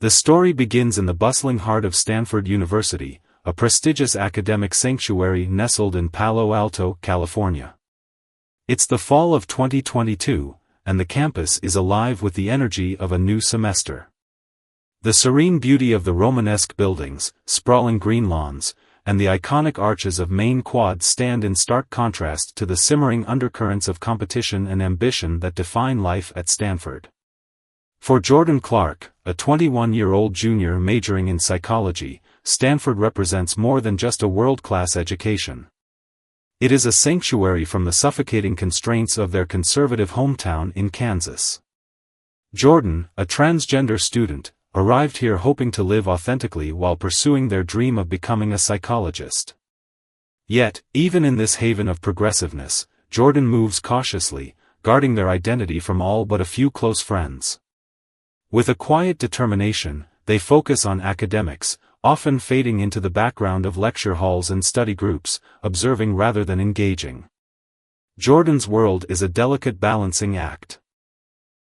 The story begins in the bustling heart of Stanford University, a prestigious academic sanctuary nestled in Palo Alto, California. It's the fall of 2022, and the campus is alive with the energy of a new semester. The serene beauty of the Romanesque buildings, sprawling green lawns, and the iconic arches of Main Quad stand in stark contrast to the simmering undercurrents of competition and ambition that define life at Stanford. For Jordan Clark, a 21-year-old junior majoring in psychology, Stanford represents more than just a world-class education. It is a sanctuary from the suffocating constraints of their conservative hometown in Kansas. Jordan, a transgender student, arrived here hoping to live authentically while pursuing their dream of becoming a psychologist. Yet, even in this haven of progressiveness, Jordan moves cautiously, guarding their identity from all but a few close friends. With a quiet determination, they focus on academics, often fading into the background of lecture halls and study groups, observing rather than engaging. Jordan's world is a delicate balancing act.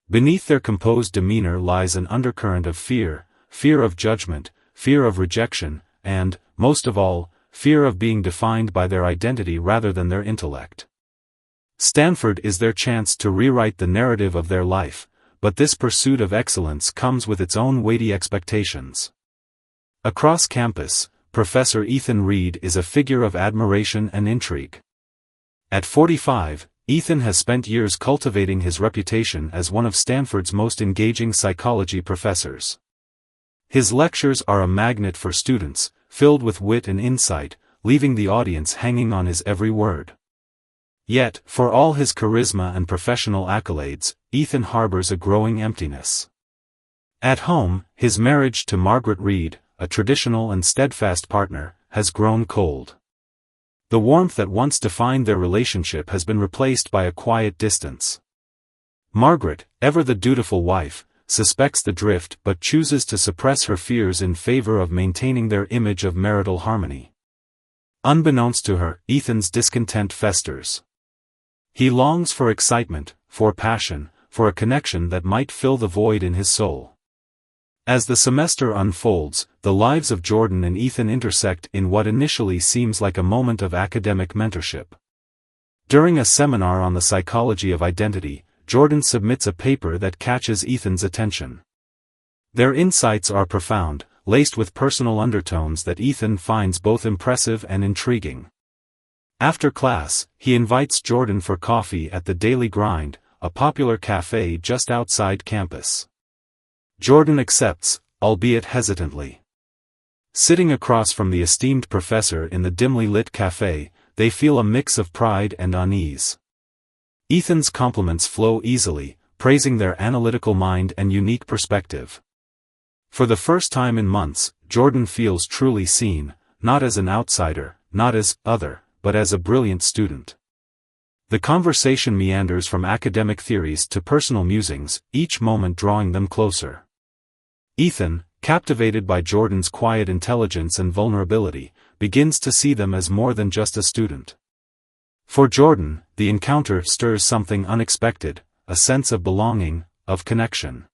Beneath their composed demeanor lies an undercurrent of fear of judgment, fear of rejection, and, most of all, fear of being defined by their identity rather than their intellect. Stanford is their chance to rewrite the narrative of their life, but this pursuit of excellence comes with its own weighty expectations. Across campus, Professor Ethan Reed is a figure of admiration and intrigue. At 45, Ethan has spent years cultivating his reputation as one of Stanford's most engaging psychology professors. His lectures are a magnet for students, filled with wit and insight, leaving the audience hanging on his every word. Yet, for all his charisma and professional accolades, Ethan harbors a growing emptiness. At home, his marriage to Margaret Reed, a traditional and steadfast partner, has grown cold. The warmth that once defined their relationship has been replaced by a quiet distance. Margaret, ever the dutiful wife, suspects the drift but chooses to suppress her fears in favor of maintaining their image of marital harmony. Unbeknownst to her, Ethan's discontent festers. He longs for excitement, for passion, for a connection that might fill the void in his soul. As the semester unfolds, the lives of Jordan and Ethan intersect in what initially seems like a moment of academic mentorship. During a seminar on the psychology of identity, Jordan submits a paper that catches Ethan's attention. Their insights are profound, laced with personal undertones that Ethan finds both impressive and intriguing. After class, he invites Jordan for coffee at the Daily Grind, a popular cafe just outside campus. Jordan accepts, albeit hesitantly. Sitting across from the esteemed professor in the dimly lit cafe, they feel a mix of pride and unease. Ethan's compliments flow easily, praising their analytical mind and unique perspective. For the first time in months, Jordan feels truly seen, not as an outsider, not as other, but as a brilliant student. The conversation meanders from academic theories to personal musings, each moment drawing them closer. Ethan, captivated by Jordan's quiet intelligence and vulnerability, begins to see them as more than just a student. For Jordan, the encounter stirs something unexpected, a sense of belonging, of connection.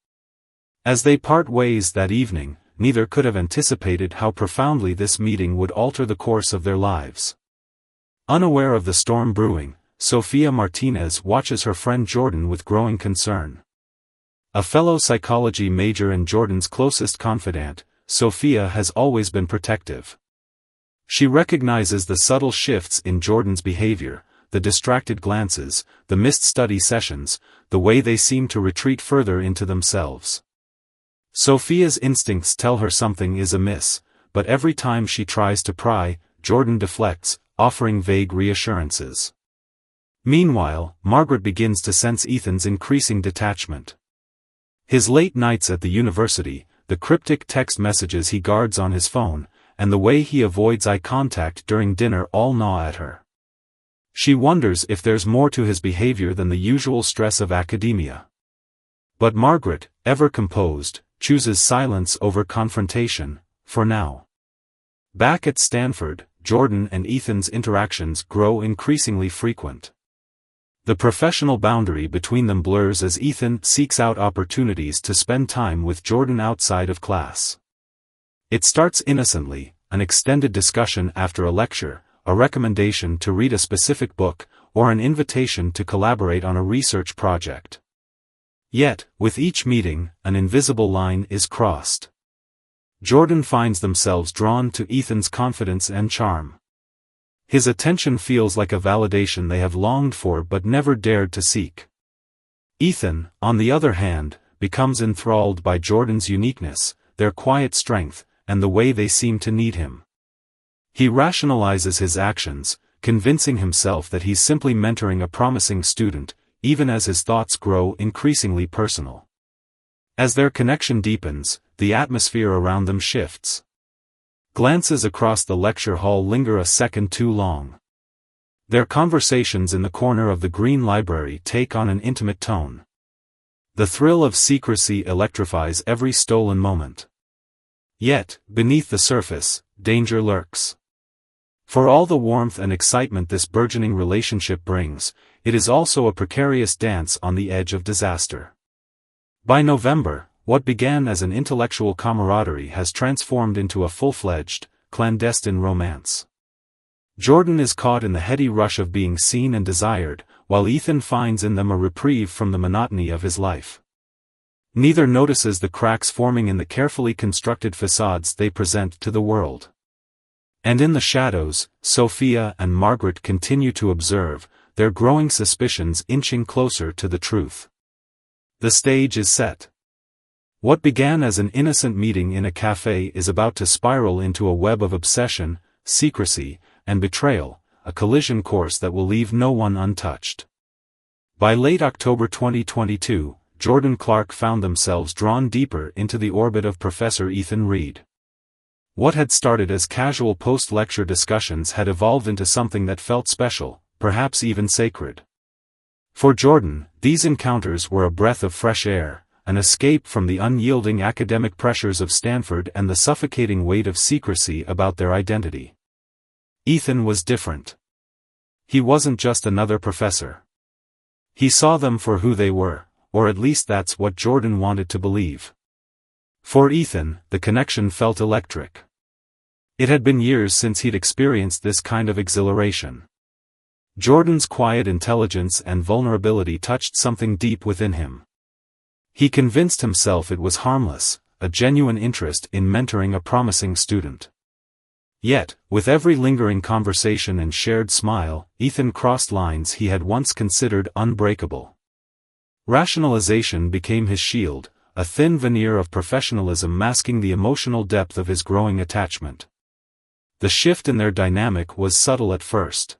As they part ways that evening, neither could have anticipated how profoundly this meeting would alter the course of their lives. Unaware of the storm brewing, Sophia Martinez watches her friend Jordan with growing concern. A fellow psychology major and Jordan's closest confidant, Sophia has always been protective. She recognizes the subtle shifts in Jordan's behavior, the distracted glances, the missed study sessions, the way they seem to retreat further into themselves. Sophia's instincts tell her something is amiss, but every time she tries to pry, Jordan deflects, offering vague reassurances. Meanwhile, Margaret begins to sense Ethan's increasing detachment. His late nights at the university, the cryptic text messages he guards on his phone, and the way he avoids eye contact during dinner all gnaw at her. She wonders if there's more to his behavior than the usual stress of academia. But Margaret, ever composed, chooses silence over confrontation, for now. Back at Stanford, Jordan and Ethan's interactions grow increasingly frequent. The professional boundary between them blurs as Ethan seeks out opportunities to spend time with Jordan outside of class. It starts innocently, an extended discussion after a lecture, a recommendation to read a specific book, or an invitation to collaborate on a research project. Yet, with each meeting, an invisible line is crossed. Jordan finds themselves drawn to Ethan's confidence and charm. His attention feels like a validation they have longed for but never dared to seek. Ethan, on the other hand, becomes enthralled by Jordan's uniqueness, their quiet strength, and the way they seem to need him. He rationalizes his actions, convincing himself that he's simply mentoring a promising student, even as his thoughts grow increasingly personal. As their connection deepens, the atmosphere around them shifts. Glances across the lecture hall linger a second too long. Their conversations in the corner of the green library take on an intimate tone. The thrill of secrecy electrifies every stolen moment. Yet, beneath the surface, danger lurks. For all the warmth and excitement this burgeoning relationship brings, it is also a precarious dance on the edge of disaster. By November, what began as an intellectual camaraderie has transformed into a full-fledged, clandestine romance. Jordan is caught in the heady rush of being seen and desired, while Ethan finds in them a reprieve from the monotony of his life. Neither notices the cracks forming in the carefully constructed facades they present to the world. And in the shadows, Sophia and Margaret continue to observe, their growing suspicions inching closer to the truth. The stage is set. What began as an innocent meeting in a cafe is about to spiral into a web of obsession, secrecy, and betrayal, a collision course that will leave no one untouched. By late October 2022, Jordan Clark found themselves drawn deeper into the orbit of Professor Ethan Reed. What had started as casual post-lecture discussions had evolved into something that felt special, perhaps even sacred. For Jordan, these encounters were a breath of fresh air, an escape from the unyielding academic pressures of Stanford and the suffocating weight of secrecy about their identity. Ethan was different. He wasn't just another professor. He saw them for who they were, or at least that's what Jordan wanted to believe. For Ethan, the connection felt electric. It had been years since he'd experienced this kind of exhilaration. Jordan's quiet intelligence and vulnerability touched something deep within him. He convinced himself it was harmless, a genuine interest in mentoring a promising student. Yet, with every lingering conversation and shared smile, Ethan crossed lines he had once considered unbreakable. Rationalization became his shield, a thin veneer of professionalism masking the emotional depth of his growing attachment. The shift in their dynamic was subtle at first.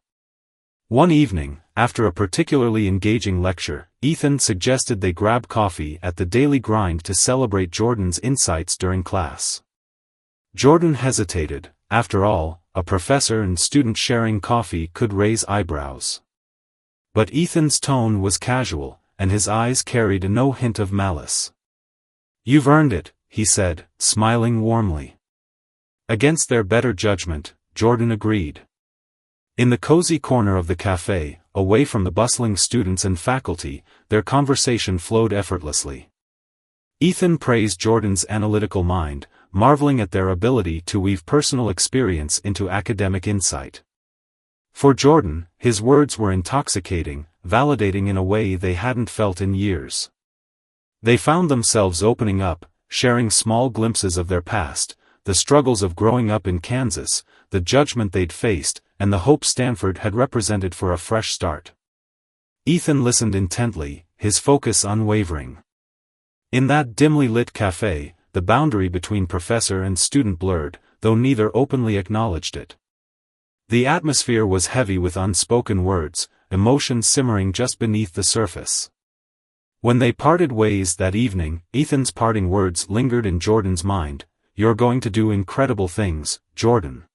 One evening, after a particularly engaging lecture, Ethan suggested they grab coffee at the Daily Grind to celebrate Jordan's insights during class. Jordan hesitated. After all, a professor and student sharing coffee could raise eyebrows. But Ethan's tone was casual, and his eyes carried no hint of malice. "You've earned it," he said, smiling warmly. Against their better judgment, Jordan agreed. In the cozy corner of the cafe, away from the bustling students and faculty, their conversation flowed effortlessly. Ethan praised Jordan's analytical mind, marveling at their ability to weave personal experience into academic insight. For Jordan, his words were intoxicating, validating in a way they hadn't felt in years. They found themselves opening up, sharing small glimpses of their past, the struggles of growing up in Kansas, the judgment they'd faced, and the hope Stanford had represented for a fresh start. Ethan listened intently, his focus unwavering. In that dimly lit cafe, the boundary between professor and student blurred, though neither openly acknowledged it. The atmosphere was heavy with unspoken words, emotions simmering just beneath the surface. When they parted ways that evening, Ethan's parting words lingered in Jordan's mind. "You're going to do incredible things, Jordan.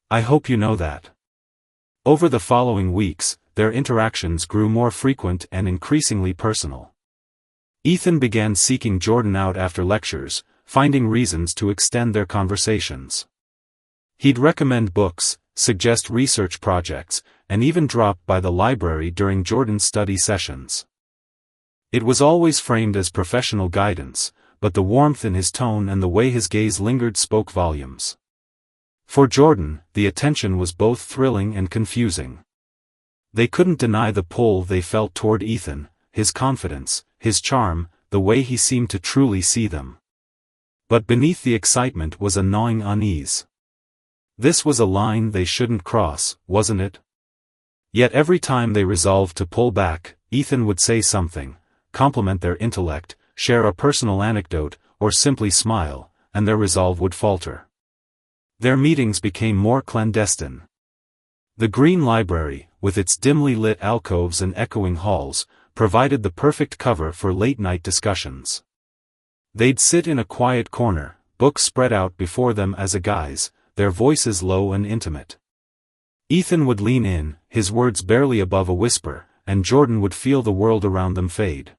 I hope you know that." Over the following weeks, their interactions grew more frequent and increasingly personal. Ethan began seeking Jordan out after lectures, finding reasons to extend their conversations. He'd recommend books, suggest research projects, and even dropped by the library during Jordan's study sessions. It was always framed as professional guidance, but the warmth in his tone and the way his gaze lingered spoke volumes. For Jordan, the attention was both thrilling and confusing. They couldn't deny the pull they felt toward Ethan, his confidence, his charm, the way he seemed to truly see them. But beneath the excitement was a gnawing unease. This was a line they shouldn't cross, wasn't it? Yet every time they resolved to pull back, Ethan would say something, compliment their intellect, share a personal anecdote, or simply smile, and their resolve would falter. Their meetings became more clandestine. The Green Library, with its dimly lit alcoves and echoing halls, provided the perfect cover for late-night discussions. They'd sit in a quiet corner, books spread out before them as a guise, their voices low and intimate. Ethan would lean in, his words barely above a whisper, and Jordan would feel the world around them fade.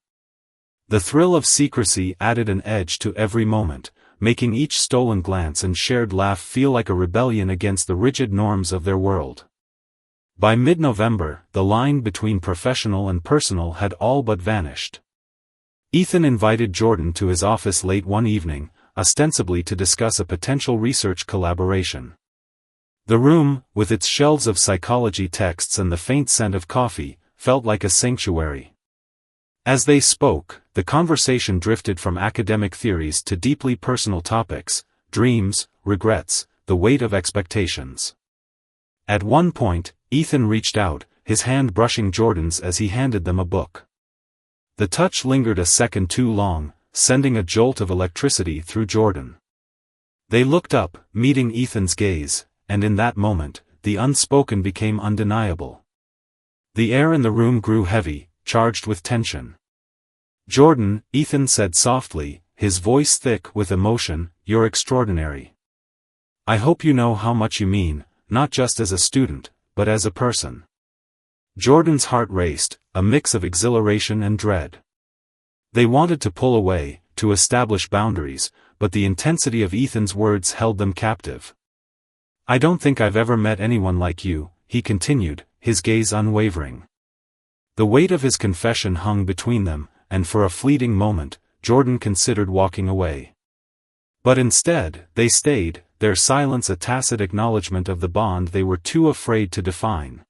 The thrill of secrecy added an edge to every moment, making each stolen glance and shared laugh feel like a rebellion against the rigid norms of their world. By mid-November, the line between professional and personal had all but vanished. Ethan invited Jordan to his office late one evening, ostensibly to discuss a potential research collaboration. The room, with its shelves of psychology texts and the faint scent of coffee, felt like a sanctuary. As they spoke, the conversation drifted from academic theories to deeply personal topics, dreams, regrets, the weight of expectations. At one point, Ethan reached out, his hand brushing Jordan's as he handed them a book. The touch lingered a second too long, sending a jolt of electricity through Jordan. They looked up, meeting Ethan's gaze, and in that moment, the unspoken became undeniable. The air in the room grew heavy, charged with tension. "Jordan," Ethan said softly, his voice thick with emotion, "you're extraordinary. I hope you know how much you mean, not just as a student, but as a person." Jordan's heart raced, a mix of exhilaration and dread. They wanted to pull away, to establish boundaries, but the intensity of Ethan's words held them captive. "I don't think I've ever met anyone like you," he continued, his gaze unwavering. The weight of his confession hung between them, and for a fleeting moment, Jordan considered walking away. But instead, they stayed, their silence a tacit acknowledgement of the bond they were too afraid to define.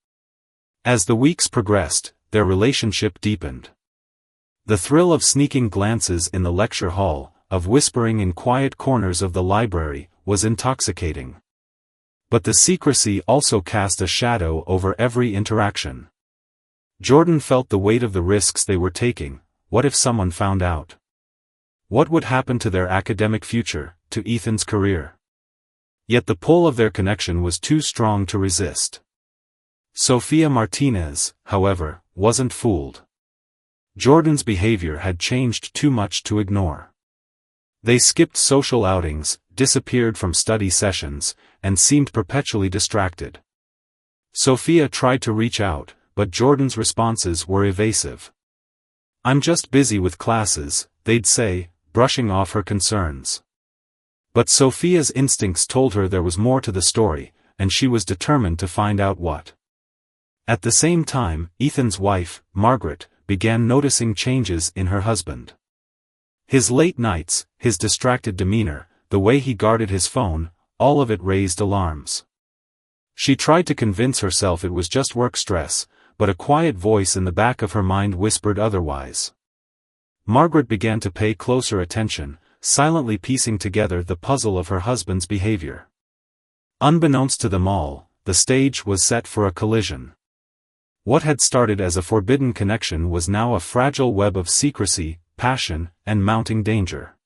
As the weeks progressed, their relationship deepened. The thrill of sneaking glances in the lecture hall, of whispering in quiet corners of the library, was intoxicating. But the secrecy also cast a shadow over every interaction. Jordan felt the weight of the risks they were taking. What if someone found out? What would happen to their academic future, to Ethan's career? Yet the pull of their connection was too strong to resist. Sophia Martinez, however, wasn't fooled. Jordan's behavior had changed too much to ignore. They skipped social outings, disappeared from study sessions, and seemed perpetually distracted. Sophia tried to reach out, but Jordan's responses were evasive. "I'm just busy with classes," they'd say, brushing off her concerns. But Sophia's instincts told her there was more to the story, and she was determined to find out what. At the same time, Ethan's wife, Margaret, began noticing changes in her husband. His late nights, his distracted demeanor, the way he guarded his phone, all of it raised alarms. She tried to convince herself it was just work stress, but a quiet voice in the back of her mind whispered otherwise. Margaret began to pay closer attention, silently piecing together the puzzle of her husband's behavior. Unbeknownst to them all, the stage was set for a collision. What had started as a forbidden connection was now a fragile web of secrecy, passion, and mounting danger.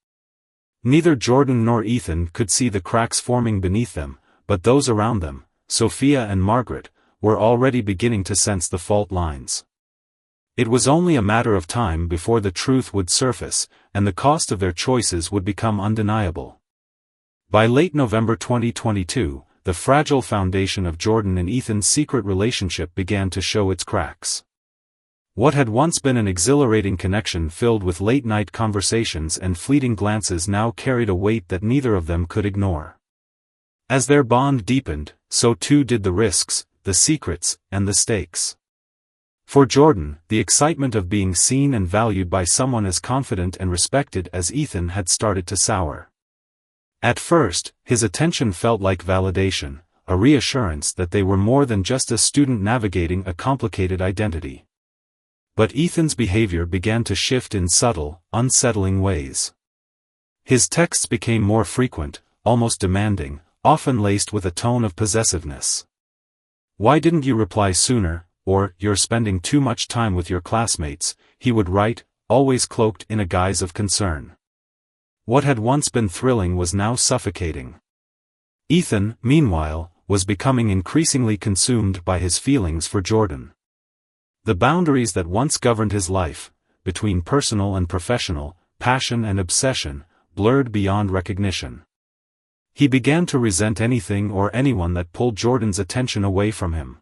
Neither Jordan nor Ethan could see the cracks forming beneath them, but those around them, Sophia and Margaret, were already beginning to sense the fault lines. It was only a matter of time before the truth would surface, and the cost of their choices would become undeniable. By late November 2022, the fragile foundation of Jordan and Ethan's secret relationship began to show its cracks. What had once been an exhilarating connection filled with late-night conversations and fleeting glances now carried a weight that neither of them could ignore. As their bond deepened, so too did the risks, the secrets, and the stakes. For Jordan, the excitement of being seen and valued by someone as confident and respected as Ethan had started to sour. At first, his attention felt like validation, a reassurance that they were more than just a student navigating a complicated identity. But Ethan's behavior began to shift in subtle, unsettling ways. His texts became more frequent, almost demanding, often laced with a tone of possessiveness. "Why didn't you reply sooner?" or "You're spending too much time with your classmates," he would write, always cloaked in a guise of concern. What had once been thrilling was now suffocating. Ethan, meanwhile, was becoming increasingly consumed by his feelings for Jordan. The boundaries that once governed his life, between personal and professional, passion and obsession, blurred beyond recognition. He began to resent anything or anyone that pulled Jordan's attention away from him.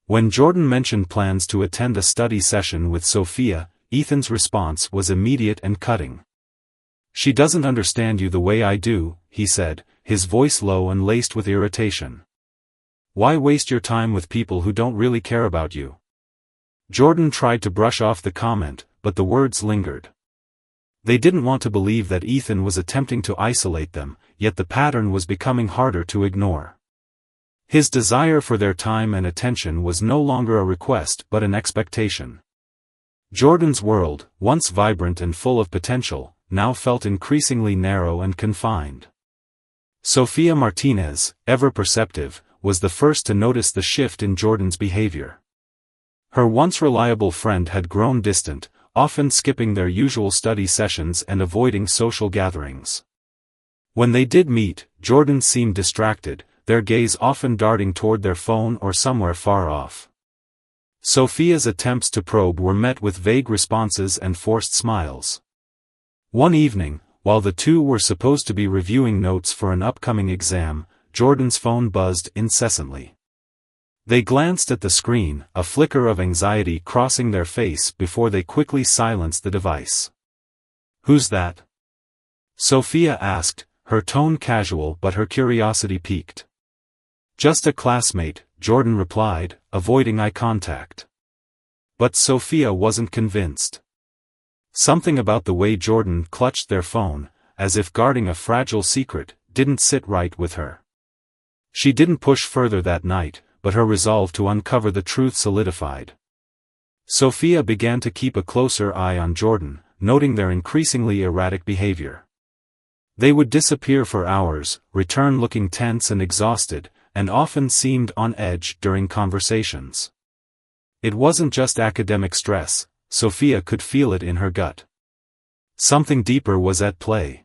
When Jordan mentioned plans to attend a study session with Sophia, Ethan's response was immediate and cutting. "She doesn't understand you the way I do," he said, his voice low and laced with irritation. "Why waste your time with people who don't really care about you?" Jordan tried to brush off the comment, but the words lingered. They didn't want to believe that Ethan was attempting to isolate them, yet the pattern was becoming harder to ignore. His desire for their time and attention was no longer a request but an expectation. Jordan's world, once vibrant and full of potential, now felt increasingly narrow and confined. Sophia Martinez, ever perceptive, was the first to notice the shift in Jordan's behavior. Her once reliable friend had grown distant, often skipping their usual study sessions and avoiding social gatherings. When they did meet, Jordan seemed distracted, their gaze often darting toward their phone or somewhere far off. Sophia's attempts to probe were met with vague responses and forced smiles. One evening, while the two were supposed to be reviewing notes for an upcoming exam, Jordan's phone buzzed incessantly. They glanced at the screen, a flicker of anxiety crossing their face before they quickly silenced the device. "Who's that?" Sophia asked, her tone casual but her curiosity piqued. "Just a classmate," Jordan replied, avoiding eye contact. But Sophia wasn't convinced. Something about the way Jordan clutched their phone, as if guarding a fragile secret, didn't sit right with her. She didn't push further that night, but her resolve to uncover the truth solidified. Sophia began to keep a closer eye on Jordan, noting their increasingly erratic behavior. They would disappear for hours, return looking tense and exhausted, and often seemed on edge during conversations. It wasn't just academic stress, Sophia could feel it in her gut. Something deeper was at play.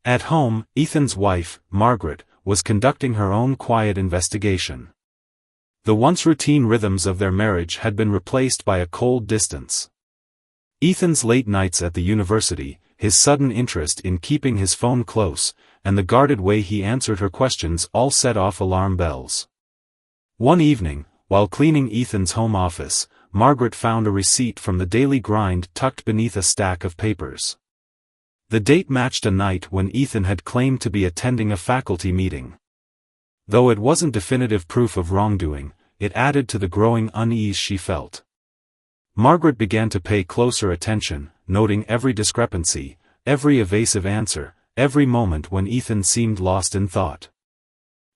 At home, Ethan's wife, Margaret, was conducting her own quiet investigation. The once routine rhythms of their marriage had been replaced by a cold distance. Ethan's late nights at the university, his sudden interest in keeping his phone close, and the guarded way he answered her questions all set off alarm bells. One evening, while cleaning Ethan's home office, Margaret found a receipt from the daily grind tucked beneath a stack of papers. The date matched a night when Ethan had claimed to be attending a faculty meeting. Though it wasn't definitive proof of wrongdoing, it added to the growing unease she felt. Margaret began to pay closer attention, noting every discrepancy, every evasive answer, every moment when Ethan seemed lost in thought.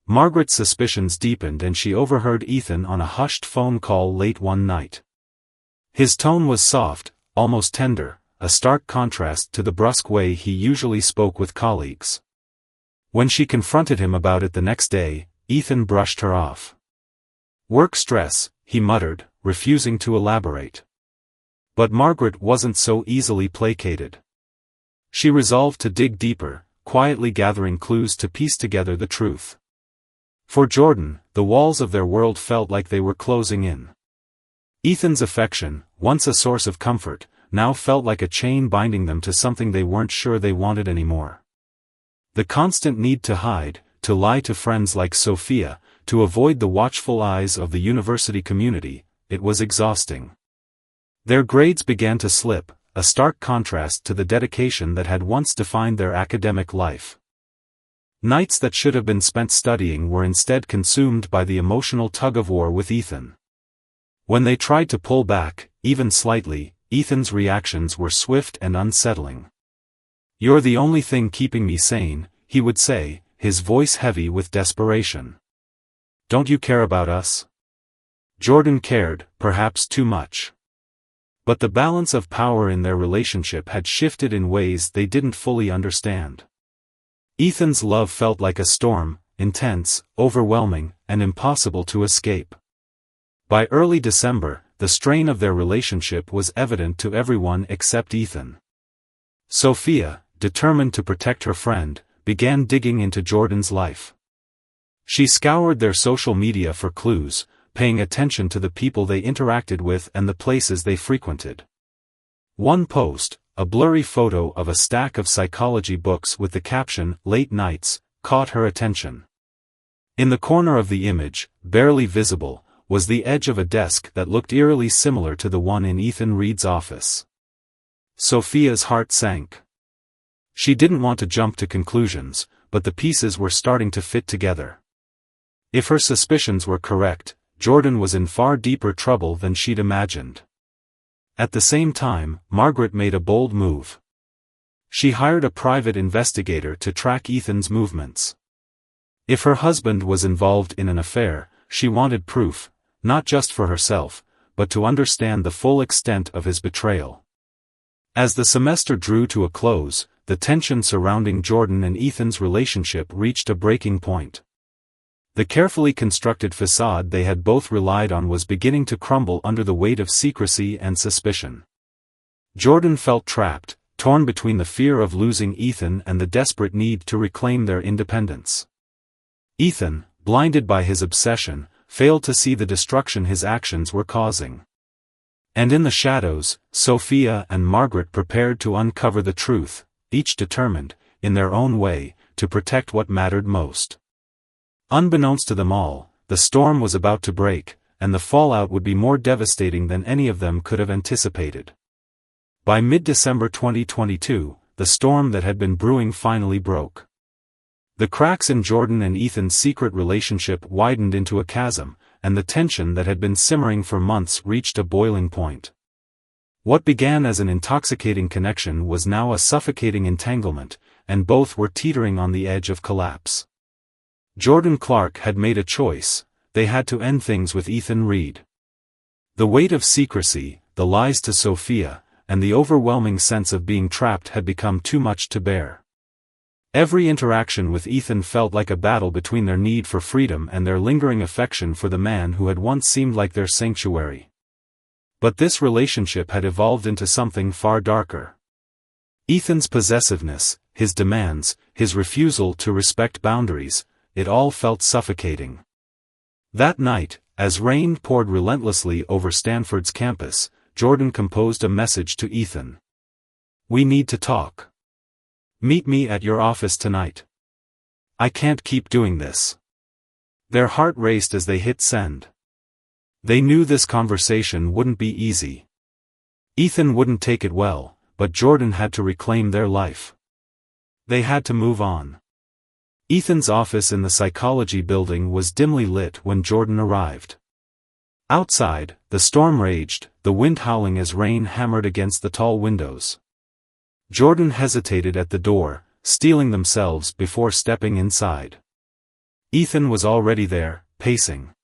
Margaret's suspicions deepened and she overheard Ethan on a hushed phone call late one night. His tone was soft, almost tender, a stark contrast to the brusque way he usually spoke with colleagues. When she confronted him about it the next day, Ethan brushed her off. "Work stress," he muttered, refusing to elaborate. But Margaret wasn't so easily placated. She resolved to dig deeper, quietly gathering clues to piece together the truth. For Jordan, the walls of their world felt like they were closing in. Ethan's affection, once a source of comfort, now felt like a chain binding them to something they weren't sure they wanted anymore. The constant need to hide, to lie to friends like Sophia, to avoid the watchful eyes of the university community, it was exhausting. Their grades began to slip, a stark contrast to the dedication that had once defined their academic life. Nights that should have been spent studying were instead consumed by the emotional tug-of-war with Ethan. When they tried to pull back, even slightly, Ethan's reactions were swift and unsettling. "You're the only thing keeping me sane," he would say, his voice heavy with desperation. "Don't you care about us?" Jordan cared, perhaps too much. But the balance of power in their relationship had shifted in ways they didn't fully understand. Ethan's love felt like a storm, intense, overwhelming, and impossible to escape. By early December, the strain of their relationship was evident to everyone except Ethan. Sophia, determined to protect her friend, began digging into Jordan's life. She scoured their social media for clues, paying attention to the people they interacted with and the places they frequented. One post, a blurry photo of a stack of psychology books with the caption, "Late Nights," caught her attention. In the corner of the image, barely visible, was the edge of a desk that looked eerily similar to the one in Ethan Reed's office. Sophia's heart sank. She didn't want to jump to conclusions, but the pieces were starting to fit together. If her suspicions were correct, Jordan was in far deeper trouble than she'd imagined. At the same time, Margaret made a bold move. She hired a private investigator to track Ethan's movements. If her husband was involved in an affair, she wanted proof, not just for herself, but to understand the full extent of his betrayal. As the semester drew to a close, the tension surrounding Jordan and Ethan's relationship reached a breaking point. The carefully constructed facade they had both relied on was beginning to crumble under the weight of secrecy and suspicion. Jordan felt trapped, torn between the fear of losing Ethan and the desperate need to reclaim their independence. Ethan, blinded by his obsession, failed to see the destruction his actions were causing. And in the shadows, Sophia and Margaret prepared to uncover the truth, each determined, in their own way, to protect what mattered most. Unbeknownst to them all, the storm was about to break, and the fallout would be more devastating than any of them could have anticipated. By mid-December 2022, the storm that had been brewing finally broke. The cracks in Jordan and Ethan's secret relationship widened into a chasm, and the tension that had been simmering for months reached a boiling point. What began as an intoxicating connection was now a suffocating entanglement, and both were teetering on the edge of collapse. Jordan Clark had made a choice: they had to end things with Ethan Reed. The weight of secrecy, the lies to Sophia, and the overwhelming sense of being trapped had become too much to bear. Every interaction with Ethan felt like a battle between their need for freedom and their lingering affection for the man who had once seemed like their sanctuary. But this relationship had evolved into something far darker. Ethan's possessiveness, his demands, his refusal to respect boundaries, it all felt suffocating. That night, as rain poured relentlessly over Stanford's campus, Jordan composed a message to Ethan. "We need to talk. Meet me at your office tonight. I can't keep doing this." Their heart raced as they hit send. They knew this conversation wouldn't be easy. Ethan wouldn't take it well, but Jordan had to reclaim their life. They had to move on. Ethan's office in the psychology building was dimly lit when Jordan arrived. Outside, the storm raged, the wind howling as rain hammered against the tall windows. Jordan hesitated at the door, steeling themselves before stepping inside. Ethan was already there, pacing.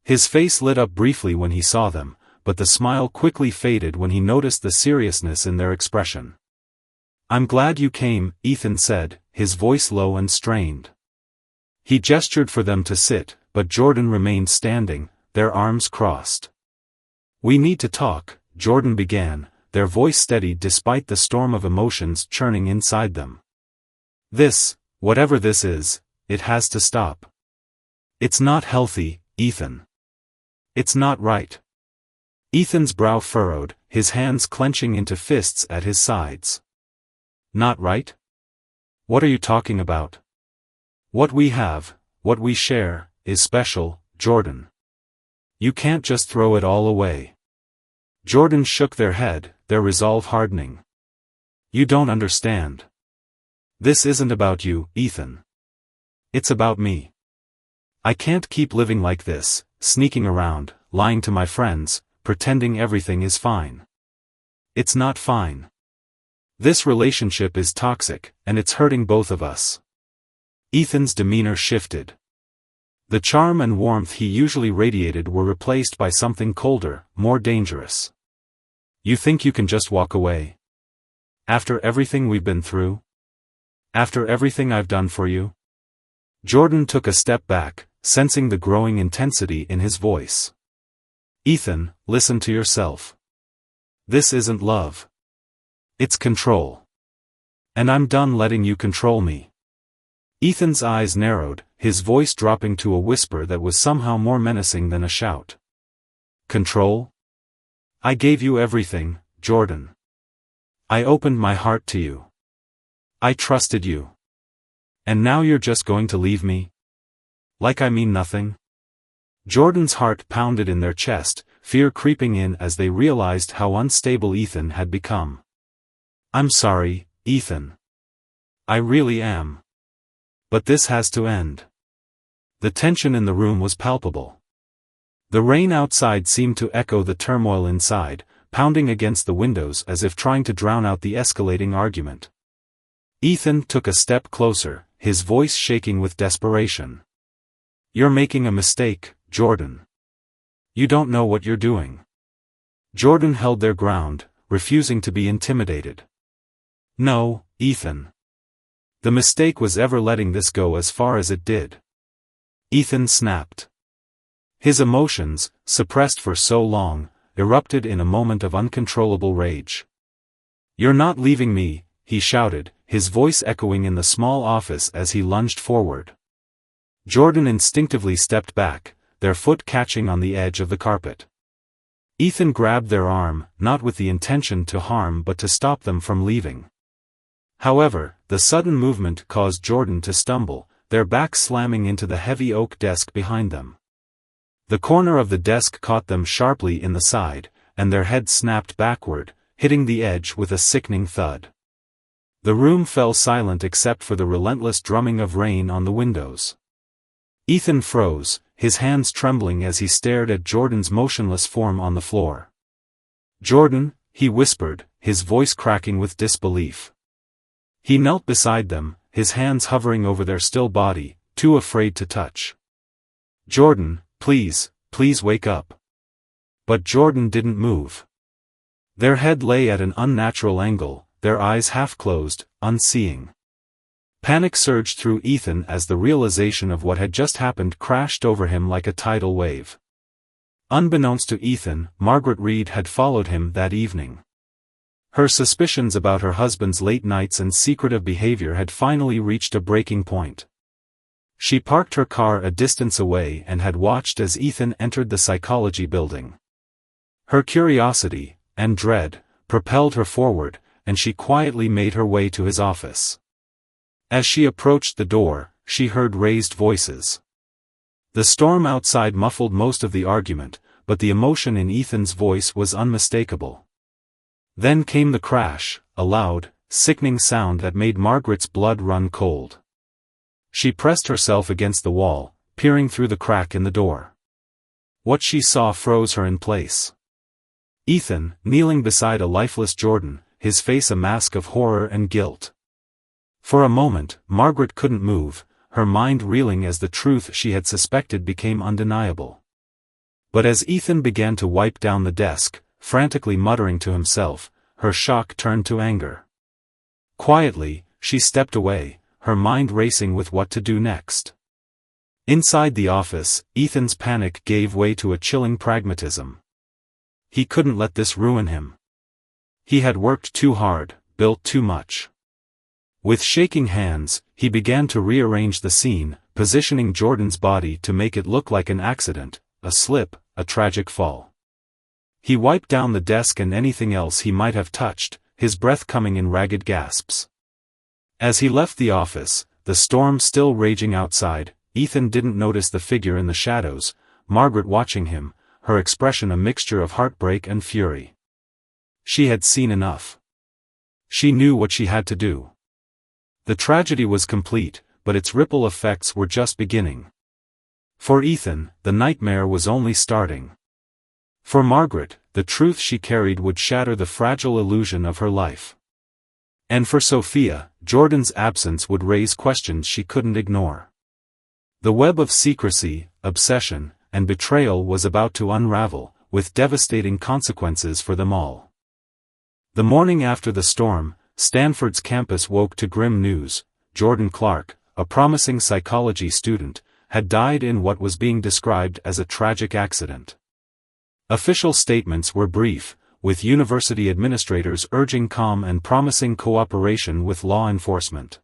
His face lit up briefly when he saw them, but the smile quickly faded when he noticed the seriousness in their expression. "I'm glad you came," Ethan said, his voice low and strained. He gestured for them to sit, but Jordan remained standing, their arms crossed. "We need to talk," Jordan began, their voice steady despite the storm of emotions churning inside them. "This, whatever this is, it has to stop. It's not healthy, Ethan. It's not right." Ethan's brow furrowed, his hands clenching into fists at his sides. "Not right? What are you talking about? What we have, what we share, is special, Jordan. You can't just throw it all away." Jordan shook their head, their resolve hardening. "You don't understand. This isn't about you, Ethan. It's about me. I can't keep living like this, sneaking around, lying to my friends, pretending everything is fine. It's not fine. This relationship is toxic, and it's hurting both of us. Ethan's demeanor shifted. The charm and warmth he usually radiated were replaced by something colder, more dangerous. You think you can just walk away? After everything we've been through? After everything I've done for you? Jordan took a step back, sensing the growing intensity in his voice. Ethan, listen to yourself. This isn't love. It's control. And I'm done letting you control me. Ethan's eyes narrowed, his voice dropping to a whisper that was somehow more menacing than a shout. Control? I gave you everything, Jordan. I opened my heart to you. I trusted you. And now you're just going to leave me? Like I mean nothing? Jordan's heart pounded in their chest, fear creeping in as they realized how unstable Ethan had become. I'm sorry, Ethan. I really am. But this has to end. The tension in the room was palpable. The rain outside seemed to echo the turmoil inside, pounding against the windows as if trying to drown out the escalating argument. Ethan took a step closer, his voice shaking with desperation. You're making a mistake, Jordan. You don't know what you're doing. Jordan held their ground, refusing to be intimidated. No, Ethan. The mistake was ever letting this go as far as it did. Ethan snapped. His emotions, suppressed for so long, erupted in a moment of uncontrollable rage. You're not leaving me, he shouted, his voice echoing in the small office as he lunged forward. Jordan instinctively stepped back, their foot catching on the edge of the carpet. Ethan grabbed their arm, not with the intention to harm but to stop them from leaving. However, the sudden movement caused Jordan to stumble, their backs slamming into the heavy oak desk behind them. The corner of the desk caught them sharply in the side, and their heads snapped backward, hitting the edge with a sickening thud. The room fell silent except for the relentless drumming of rain on the windows. Ethan froze, his hands trembling as he stared at Jordan's motionless form on the floor. Jordan, he whispered, his voice cracking with disbelief. He knelt beside them, his hands hovering over their still body, too afraid to touch. Jordan, please wake up. But Jordan didn't move. Their head lay at an unnatural angle, their eyes half closed, unseeing. Panic surged through Ethan as the realization of what had just happened crashed over him like a tidal wave. Unbeknownst to Ethan, Margaret Reed had followed him that evening. Her suspicions about her husband's late nights and secretive behavior had finally reached a breaking point. She parked her car a distance away and had watched as Ethan entered the psychology building. Her curiosity, and dread, propelled her forward, and she quietly made her way to his office. As she approached the door, she heard raised voices. The storm outside muffled most of the argument, but the emotion in Ethan's voice was unmistakable. Then came the crash, a loud, sickening sound that made Margaret's blood run cold. She pressed herself against the wall, peering through the crack in the door. What she saw froze her in place. Ethan, kneeling beside a lifeless Jordan, his face a mask of horror and guilt. For a moment, Margaret couldn't move, her mind reeling as the truth she had suspected became undeniable. But as Ethan began to wipe down the desk, frantically muttering to himself, her shock turned to anger. Quietly, she stepped away, her mind racing with what to do next. Inside the office, Ethan's panic gave way to a chilling pragmatism. He couldn't let this ruin him. He had worked too hard, built too much. With shaking hands, he began to rearrange the scene, positioning Jordan's body to make it look like an accident, a slip, a tragic fall. He wiped down the desk and anything else he might have touched, his breath coming in ragged gasps. As he left the office, the storm still raging outside, Ethan didn't notice the figure in the shadows, Margaret watching him, her expression a mixture of heartbreak and fury. She had seen enough. She knew what she had to do. The tragedy was complete, but its ripple effects were just beginning. For Ethan, the nightmare was only starting. For Margaret, the truth she carried would shatter the fragile illusion of her life. And for Sophia, Jordan's absence would raise questions she couldn't ignore. The web of secrecy, obsession, and betrayal was about to unravel, with devastating consequences for them all. The morning after the storm, Stanford's campus woke to grim news. Jordan Clark, a promising psychology student, had died in what was being described as a tragic accident. Official statements were brief, with university administrators urging calm and promising cooperation with law enforcement.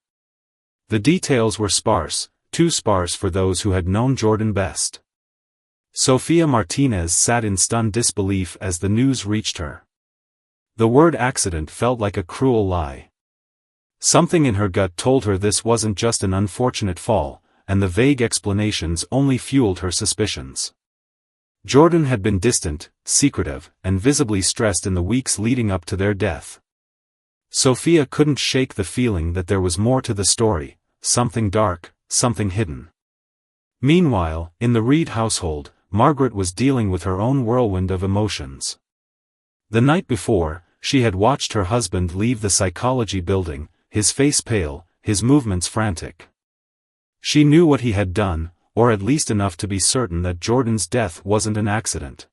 The details were sparse, too sparse for those who had known Jordan best. Sophia Martinez sat in stunned disbelief as the news reached her. The word accident felt like a cruel lie. Something in her gut told her this wasn't just an unfortunate fall, and the vague explanations only fueled her suspicions. Jordan had been distant, secretive, and visibly stressed in the weeks leading up to their death. Sophia couldn't shake the feeling that there was more to the story, something dark, something hidden. Meanwhile, in the Reed household, Margaret was dealing with her own whirlwind of emotions. The night before, she had watched her husband leave the psychology building, his face pale, his movements frantic. She knew what he had done, or at least enough to be certain that Jordan's death wasn't an accident.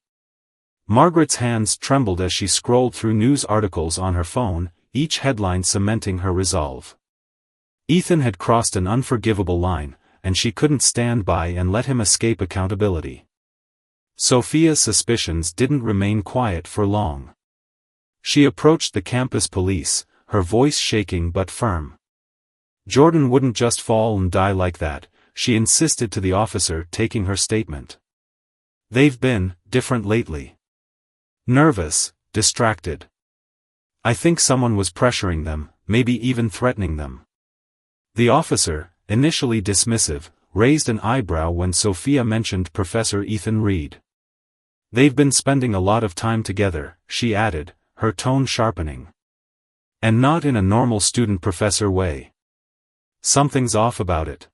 Margaret's hands trembled as she scrolled through news articles on her phone, each headline cementing her resolve. Ethan had crossed an unforgivable line, and she couldn't stand by and let him escape accountability. Sophia's suspicions didn't remain quiet for long. She approached the campus police, her voice shaking but firm. Jordan wouldn't just fall and die like that, she insisted to the officer taking her statement. They've been different lately. Nervous, distracted. I think someone was pressuring them, maybe even threatening them. The officer, initially dismissive, raised an eyebrow when Sophia mentioned Professor Ethan Reed. They've been spending a lot of time together, she added, her tone sharpening. And not in a normal student-professor way. Something's off about it.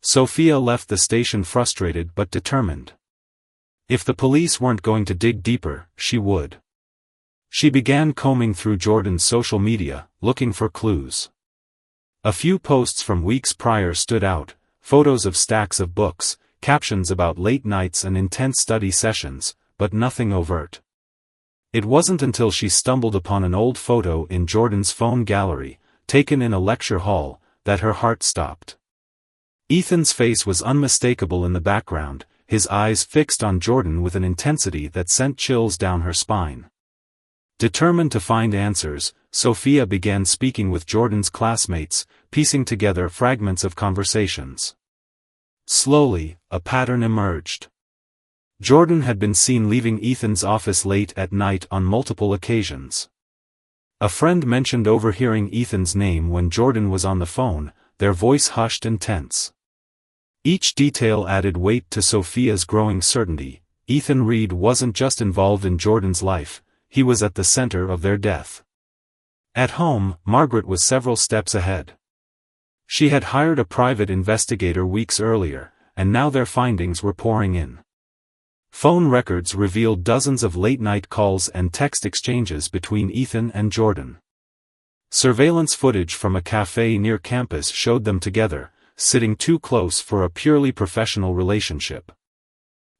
Sophia left the station frustrated but determined. If the police weren't going to dig deeper, she would. She began combing through Jordan's social media, looking for clues. A few posts from weeks prior stood out, photos of stacks of books, captions about late nights and intense study sessions, but nothing overt. It wasn't until she stumbled upon an old photo in Jordan's phone gallery, taken in a lecture hall, that her heart stopped. Ethan's face was unmistakable in the background, his eyes fixed on Jordan with an intensity that sent chills down her spine. Determined to find answers, Sophia began speaking with Jordan's classmates, piecing together fragments of conversations. Slowly, a pattern emerged. Jordan had been seen leaving Ethan's office late at night on multiple occasions. A friend mentioned overhearing Ethan's name when Jordan was on the phone, their voice hushed and tense. Each detail added weight to Sophia's growing certainty. Ethan Reed wasn't just involved in Jordan's life, he was at the center of their death. At home, Margaret was several steps ahead. She had hired a private investigator weeks earlier, and now their findings were pouring in. Phone records revealed dozens of late-night calls and text exchanges between Ethan and Jordan. Surveillance footage from a cafe near campus showed them together, sitting too close for a purely professional relationship.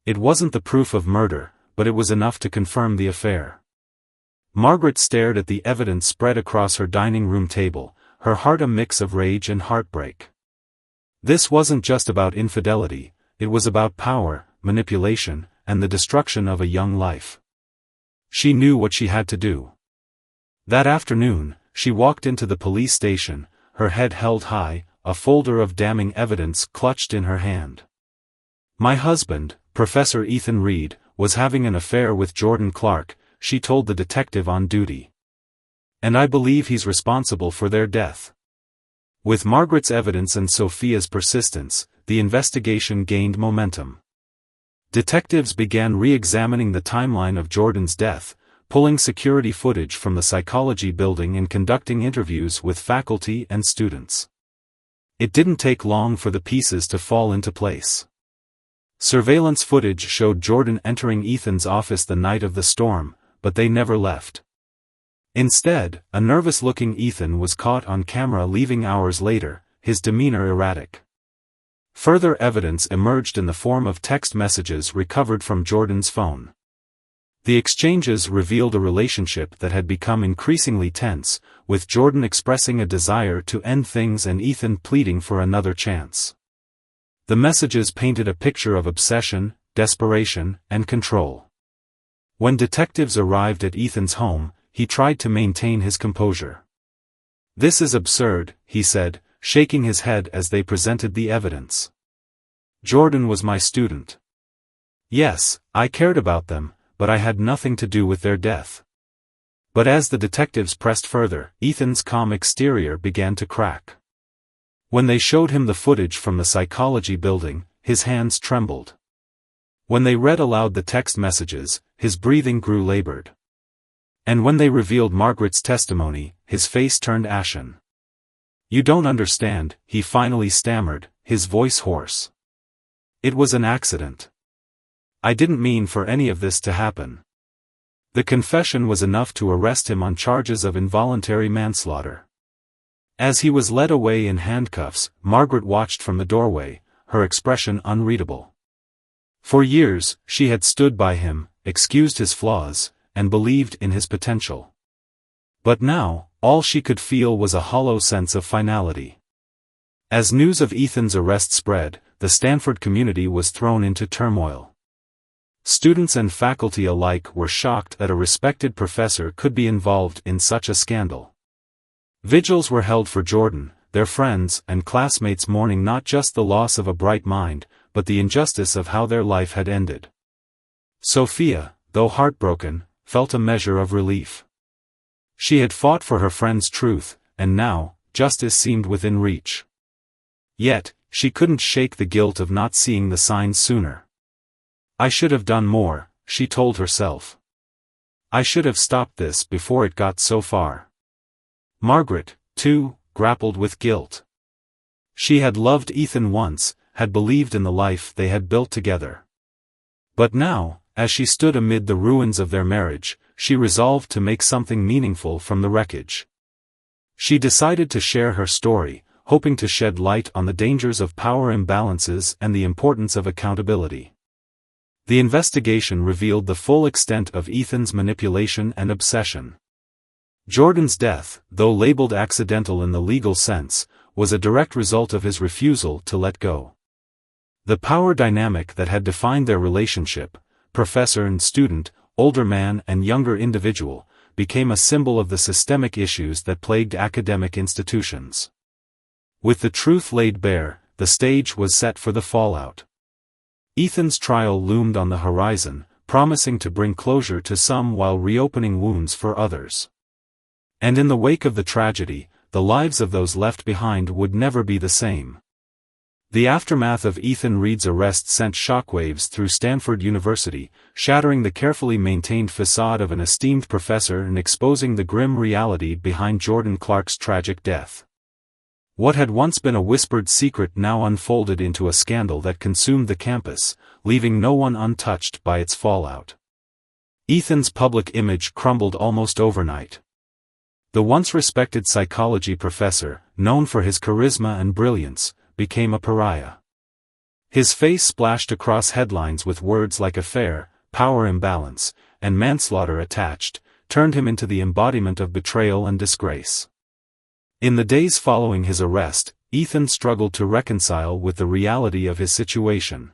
It wasn't the proof of murder, but it was enough to confirm the affair. Margaret stared at the evidence spread across her dining room table, her heart a mix of rage and heartbreak. This wasn't just about infidelity, it was about power, manipulation, and the destruction of a young life. She knew what she had to do. That afternoon, she walked into the police station, her head held high, a folder of damning evidence clutched in her hand. My husband, Professor Ethan Reed, was having an affair with Jordan Clark, she told the detective on duty. And I believe he's responsible for their death. With Margaret's evidence and Sophia's persistence, the investigation gained momentum. Detectives began re-examining the timeline of Jordan's death, pulling security footage from the psychology building and conducting interviews with faculty and students. It didn't take long for the pieces to fall into place. Surveillance footage showed Jordan entering Ethan's office the night of the storm, but they never left. Instead, a nervous-looking Ethan was caught on camera leaving hours later, his demeanor erratic. Further evidence emerged in the form of text messages recovered from Jordan's phone. The exchanges revealed a relationship that had become increasingly tense, with Jordan expressing a desire to end things and Ethan pleading for another chance. The messages painted a picture of obsession, desperation, and control. When detectives arrived at Ethan's home, he tried to maintain his composure. "This is absurd," he said, shaking his head as they presented the evidence. "Jordan was my student. Yes, I cared about them, but I had nothing to do with their death." But as the detectives pressed further, Ethan's calm exterior began to crack. When they showed him the footage from the psychology building, his hands trembled. When they read aloud the text messages, his breathing grew labored. And when they revealed Margaret's testimony, his face turned ashen. "You don't understand," he finally stammered, his voice hoarse. "It was an accident. I didn't mean for any of this to happen." The confession was enough to arrest him on charges of involuntary manslaughter. As he was led away in handcuffs, Margaret watched from the doorway, her expression unreadable. For years, she had stood by him, excused his flaws, and believed in his potential. But now, all she could feel was a hollow sense of finality. As news of Ethan's arrest spread, the Stanford community was thrown into turmoil. Students and faculty alike were shocked that a respected professor could be involved in such a scandal. Vigils were held for Jordan, their friends and classmates mourning not just the loss of a bright mind, but the injustice of how their life had ended. Sophia, though heartbroken, felt a measure of relief. She had fought for her friend's truth, and now, justice seemed within reach. Yet, she couldn't shake the guilt of not seeing the signs sooner. "I should have done more," she told herself. "I should have stopped this before it got so far." Margaret, too, grappled with guilt. She had loved Ethan once, had believed in the life they had built together. But now, as she stood amid the ruins of their marriage, she resolved to make something meaningful from the wreckage. She decided to share her story, hoping to shed light on the dangers of power imbalances and the importance of accountability. The investigation revealed the full extent of Ethan's manipulation and obsession. Jordan's death, though labeled accidental in the legal sense, was a direct result of his refusal to let go. The power dynamic that had defined their relationship, professor and student, older man and younger individual, became a symbol of the systemic issues that plagued academic institutions. With the truth laid bare, the stage was set for the fallout. Ethan's trial loomed on the horizon, promising to bring closure to some while reopening wounds for others. And in the wake of the tragedy, the lives of those left behind would never be the same. The aftermath of Ethan Reed's arrest sent shockwaves through Stanford University, shattering the carefully maintained facade of an esteemed professor and exposing the grim reality behind Jordan Clark's tragic death. What had once been a whispered secret now unfolded into a scandal that consumed the campus, leaving no one untouched by its fallout. Ethan's public image crumbled almost overnight. The once respected psychology professor, known for his charisma and brilliance, became a pariah. His face splashed across headlines with words like affair, power imbalance, and manslaughter attached, turned him into the embodiment of betrayal and disgrace. In the days following his arrest, Ethan struggled to reconcile with the reality of his situation.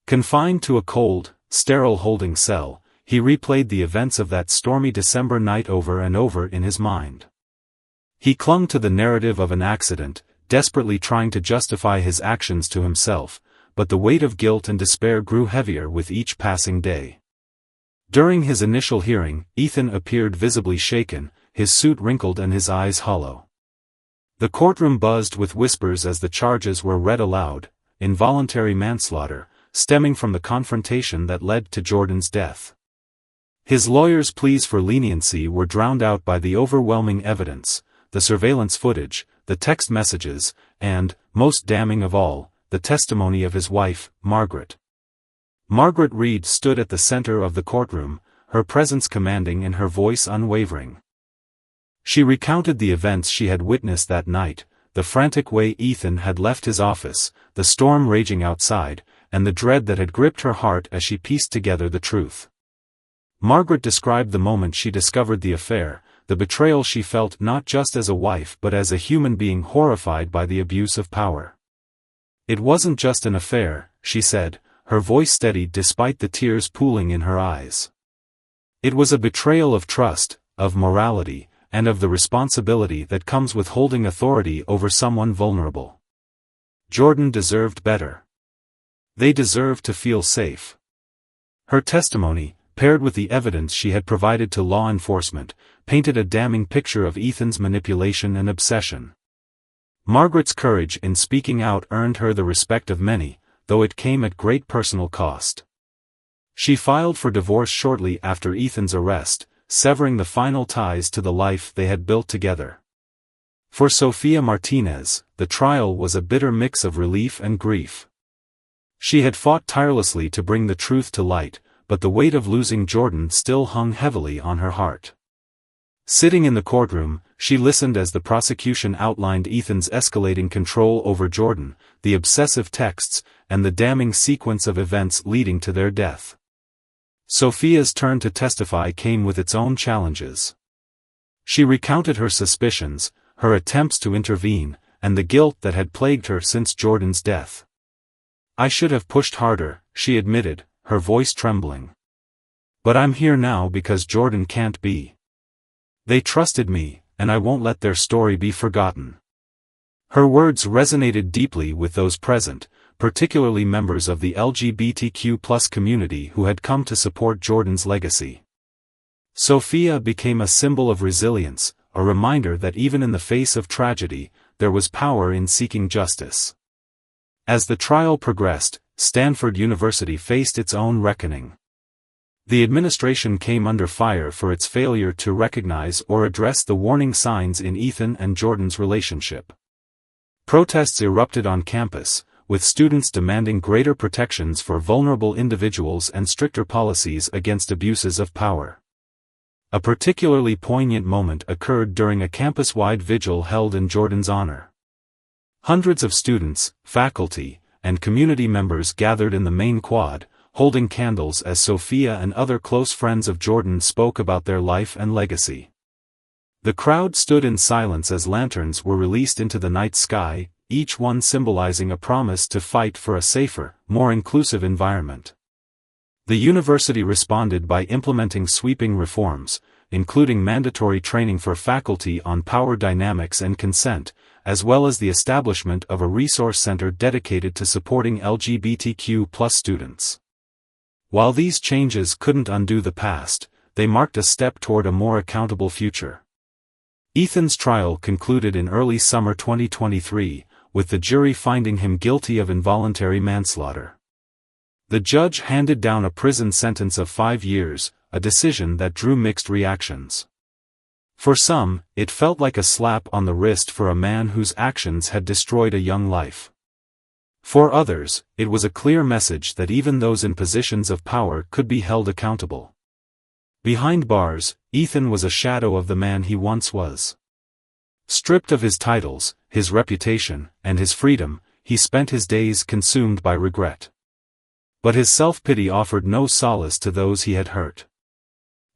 Confined to a cold, sterile holding cell, he replayed the events of that stormy December night over and over in his mind. He clung to the narrative of an accident, desperately trying to justify his actions to himself, but the weight of guilt and despair grew heavier with each passing day. During his initial hearing, Ethan appeared visibly shaken, his suit wrinkled and his eyes hollow. The courtroom buzzed with whispers as the charges were read aloud: involuntary manslaughter, stemming from the confrontation that led to Jordan's death. His lawyers' pleas for leniency were drowned out by the overwhelming evidence, the surveillance footage, the text messages, and, most damning of all, the testimony of his wife, Margaret. Margaret Reed stood at the center of the courtroom, her presence commanding and her voice unwavering. She recounted the events she had witnessed that night, the frantic way Ethan had left his office, the storm raging outside, and the dread that had gripped her heart as she pieced together the truth. Margaret described the moment she discovered the affair, the betrayal she felt not just as a wife but as a human being horrified by the abuse of power. "It wasn't just an affair," she said, her voice steady despite the tears pooling in her eyes. "It was a betrayal of trust, of morality, and of the responsibility that comes with holding authority over someone vulnerable. Jordan deserved better. They deserved to feel safe." Her testimony, paired with the evidence she had provided to law enforcement, painted a damning picture of Ethan's manipulation and obsession. Margaret's courage in speaking out earned her the respect of many, though it came at great personal cost. She filed for divorce shortly after Ethan's arrest, severing the final ties to the life they had built together. For Sofia Martinez, the trial was a bitter mix of relief and grief. She had fought tirelessly to bring the truth to light, but the weight of losing Jordan still hung heavily on her heart. Sitting in the courtroom, she listened as the prosecution outlined Ethan's escalating control over Jordan, the obsessive texts, and the damning sequence of events leading to their death. Sofia's turn to testify came with its own challenges. She recounted her suspicions, her attempts to intervene, and the guilt that had plagued her since Jordan's death. "I should have pushed harder," she admitted, her voice trembling. "But I'm here now because Jordan can't be. They trusted me, and I won't let their story be forgotten." Her words resonated deeply with those present, particularly members of the LGBTQ+ community who had come to support Jordan's legacy. Sofia became a symbol of resilience, a reminder that even in the face of tragedy, there was power in seeking justice. As the trial progressed, Stanford University faced its own reckoning. The administration came under fire for its failure to recognize or address the warning signs in Ethan and Jordan's relationship. Protests erupted on campus, with students demanding greater protections for vulnerable individuals and stricter policies against abuses of power. A particularly poignant moment occurred during a campus-wide vigil held in Jordan's honor. Hundreds of students, faculty, and community members gathered in the main quad, holding candles as Sofia and other close friends of Jordan spoke about their life and legacy. The crowd stood in silence as lanterns were released into the night sky, each one symbolizing a promise to fight for a safer, more inclusive environment. The university responded by implementing sweeping reforms, including mandatory training for faculty on power dynamics and consent, as well as the establishment of a resource center dedicated to supporting LGBTQ+ students. While these changes couldn't undo the past, they marked a step toward a more accountable future. Ethan's trial concluded in early summer 2023, with the jury finding him guilty of involuntary manslaughter. The judge handed down a prison sentence of 5 years, a decision that drew mixed reactions. For some, it felt like a slap on the wrist for a man whose actions had destroyed a young life. For others, it was a clear message that even those in positions of power could be held accountable. Behind bars, Ethan was a shadow of the man he once was. Stripped of his titles, his reputation, and his freedom, he spent his days consumed by regret. But his self-pity offered no solace to those he had hurt.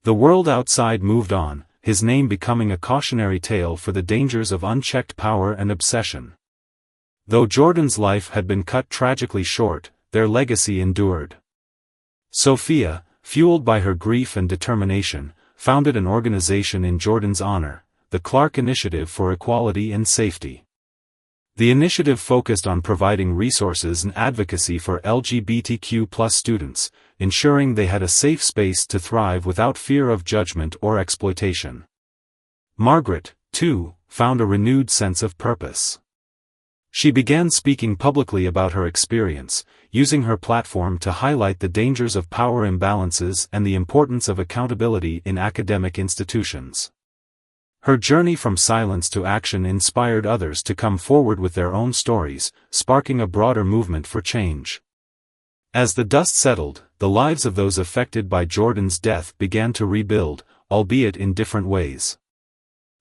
The world outside moved on, his name becoming a cautionary tale for the dangers of unchecked power and obsession. Though Jordan's life had been cut tragically short, their legacy endured. Sofia, fueled by her grief and determination, founded an organization in Jordan's honor, the Clark Initiative for Equality and Safety. The initiative focused on providing resources and advocacy for LGBTQ+ students, ensuring they had a safe space to thrive without fear of judgment or exploitation. Margaret, too, found a renewed sense of purpose. She began speaking publicly about her experience, using her platform to highlight the dangers of power imbalances and the importance of accountability in academic institutions. Her journey from silence to action inspired others to come forward with their own stories, sparking a broader movement for change. As the dust settled, the lives of those affected by Jordan's death began to rebuild, albeit in different ways.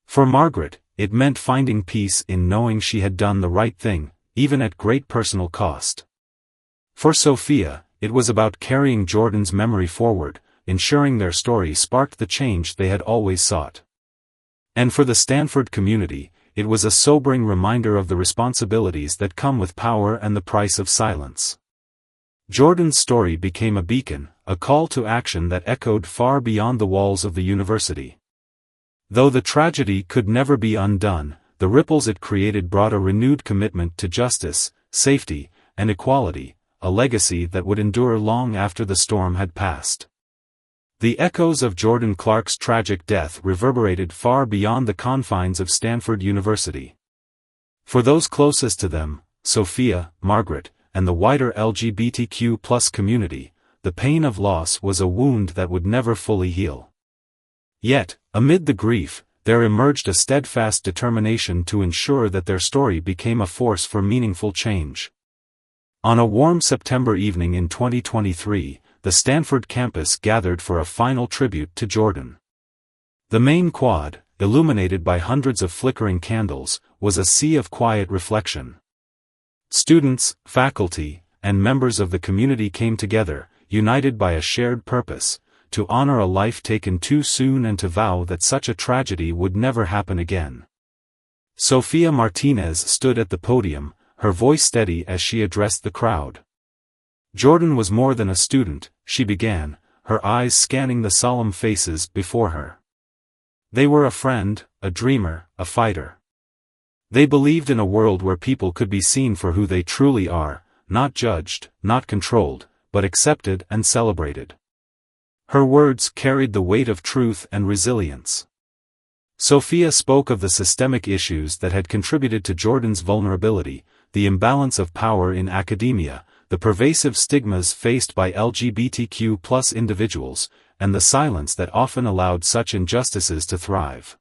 For Margaret, it meant finding peace in knowing she had done the right thing, even at great personal cost. For Sophia, it was about carrying Jordan's memory forward, ensuring their story sparked the change they had always sought. And for the Stanford community, it was a sobering reminder of the responsibilities that come with power and the price of silence. Jordan's story became a beacon, a call to action that echoed far beyond the walls of the university. Though the tragedy could never be undone, the ripples it created brought a renewed commitment to justice, safety, and equality, a legacy that would endure long after the storm had passed. The echoes of Jordan Clark's tragic death reverberated far beyond the confines of Stanford University. For those closest to them, Sophia, Margaret, and the wider LGBTQ+ community, the pain of loss was a wound that would never fully heal. Yet, amid the grief, there emerged a steadfast determination to ensure that their story became a force for meaningful change. On a warm September evening in 2023, the Stanford campus gathered for a final tribute to Jordan. The main quad, illuminated by hundreds of flickering candles, was a sea of quiet reflection. Students, faculty, and members of the community came together, united by a shared purpose, to honor a life taken too soon and to vow that such a tragedy would never happen again. Sofia Martinez stood at the podium, her voice steady as she addressed the crowd. Jordan was more than a student, she began, her eyes scanning the solemn faces before her. They were a friend, a dreamer, a fighter. They believed in a world where people could be seen for who they truly are, not judged, not controlled, but accepted and celebrated. Her words carried the weight of truth and resilience. Sophia spoke of the systemic issues that had contributed to Jordan's vulnerability, the imbalance of power in academia, the pervasive stigmas faced by LGBTQ+ individuals, and the silence that often allowed such injustices to thrive.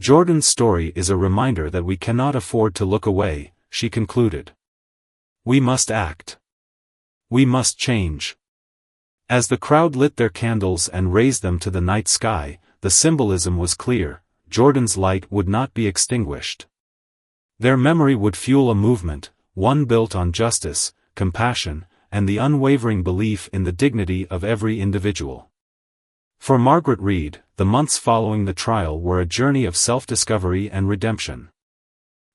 Jordan's story is a reminder that we cannot afford to look away, she concluded. We must act. We must change. As the crowd lit their candles and raised them to the night sky, the symbolism was clear: Jordan's light would not be extinguished. Their memory would fuel a movement, one built on justice, compassion, and the unwavering belief in the dignity of every individual. For Margaret Reed, the months following the trial were a journey of self-discovery and redemption.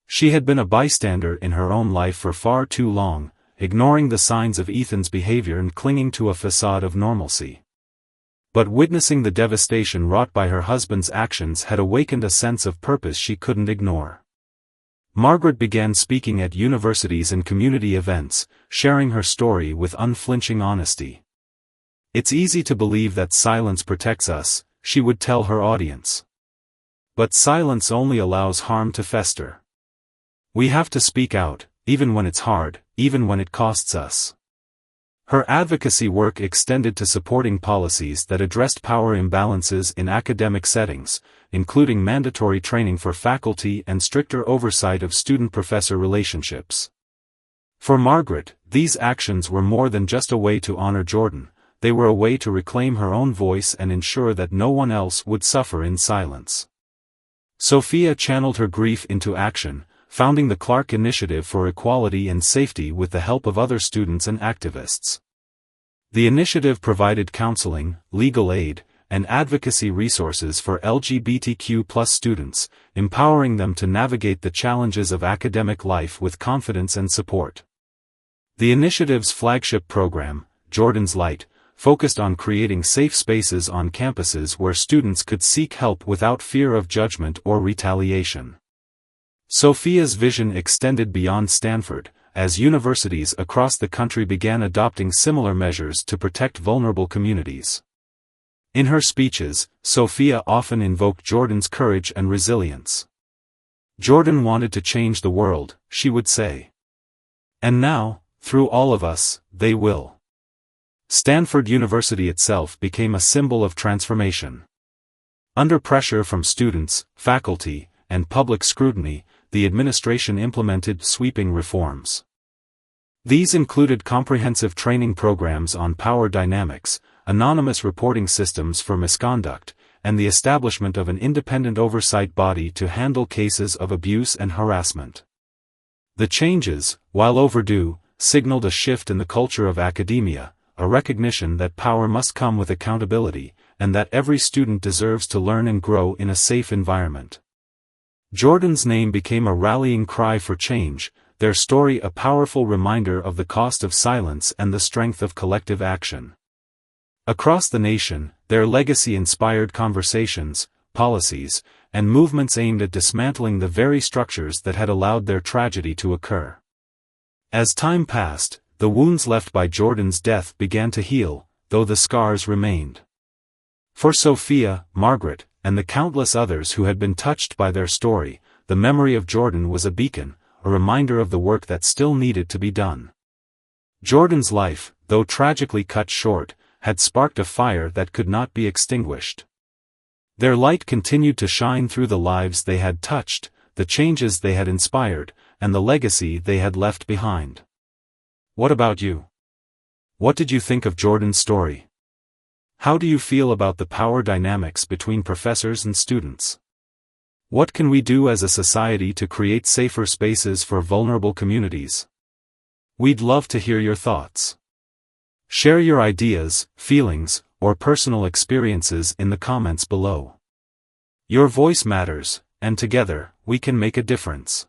She had been a bystander in her own life for far too long, ignoring the signs of Ethan's behavior and clinging to a facade of normalcy. But witnessing the devastation wrought by her husband's actions had awakened a sense of purpose she couldn't ignore. Margaret began speaking at universities and community events, sharing her story with unflinching honesty. It's easy to believe that silence protects us, she would tell her audience. But silence only allows harm to fester. We have to speak out, even when it's hard, even when it costs us. Her advocacy work extended to supporting policies that addressed power imbalances in academic settings, including mandatory training for faculty and stricter oversight of student-professor relationships. For Margaret, these actions were more than just a way to honor Jordan. They were a way to reclaim her own voice and ensure that no one else would suffer in silence. Sophia channeled her grief into action, founding the Clark Initiative for Equality and Safety with the help of other students and activists. The initiative provided counseling, legal aid, and advocacy resources for LGBTQ+ students, empowering them to navigate the challenges of academic life with confidence and support. The initiative's flagship program, Jordan's Light, focused on creating safe spaces on campuses where students could seek help without fear of judgment or retaliation. Sophia's vision extended beyond Stanford, as universities across the country began adopting similar measures to protect vulnerable communities. In her speeches, Sophia often invoked Jordan's courage and resilience. Jordan wanted to change the world, she would say. And now, through all of us, they will. Stanford University itself became a symbol of transformation. Under pressure from students, faculty, and public scrutiny, the administration implemented sweeping reforms. These included comprehensive training programs on power dynamics, anonymous reporting systems for misconduct, and the establishment of an independent oversight body to handle cases of abuse and harassment. The changes, while overdue, signaled a shift in the culture of academia, a recognition that power must come with accountability, and that every student deserves to learn and grow in a safe environment. Jordan's name became a rallying cry for change, their story a powerful reminder of the cost of silence and the strength of collective action. Across the nation, their legacy inspired conversations, policies, and movements aimed at dismantling the very structures that had allowed their tragedy to occur. As time passed, the wounds left by Jordan's death began to heal, though the scars remained. For Sophia, Margaret, and the countless others who had been touched by their story, the memory of Jordan was a beacon, a reminder of the work that still needed to be done. Jordan's life, though tragically cut short, had sparked a fire that could not be extinguished. Their light continued to shine through the lives they had touched, the changes they had inspired, and the legacy they had left behind. What about you? What did you think of Jordan's story? How do you feel about the power dynamics between professors and students? What can we do as a society to create safer spaces for vulnerable communities? We'd love to hear your thoughts. Share your ideas, feelings, or personal experiences in the comments below. Your voice matters, and together, we can make a difference.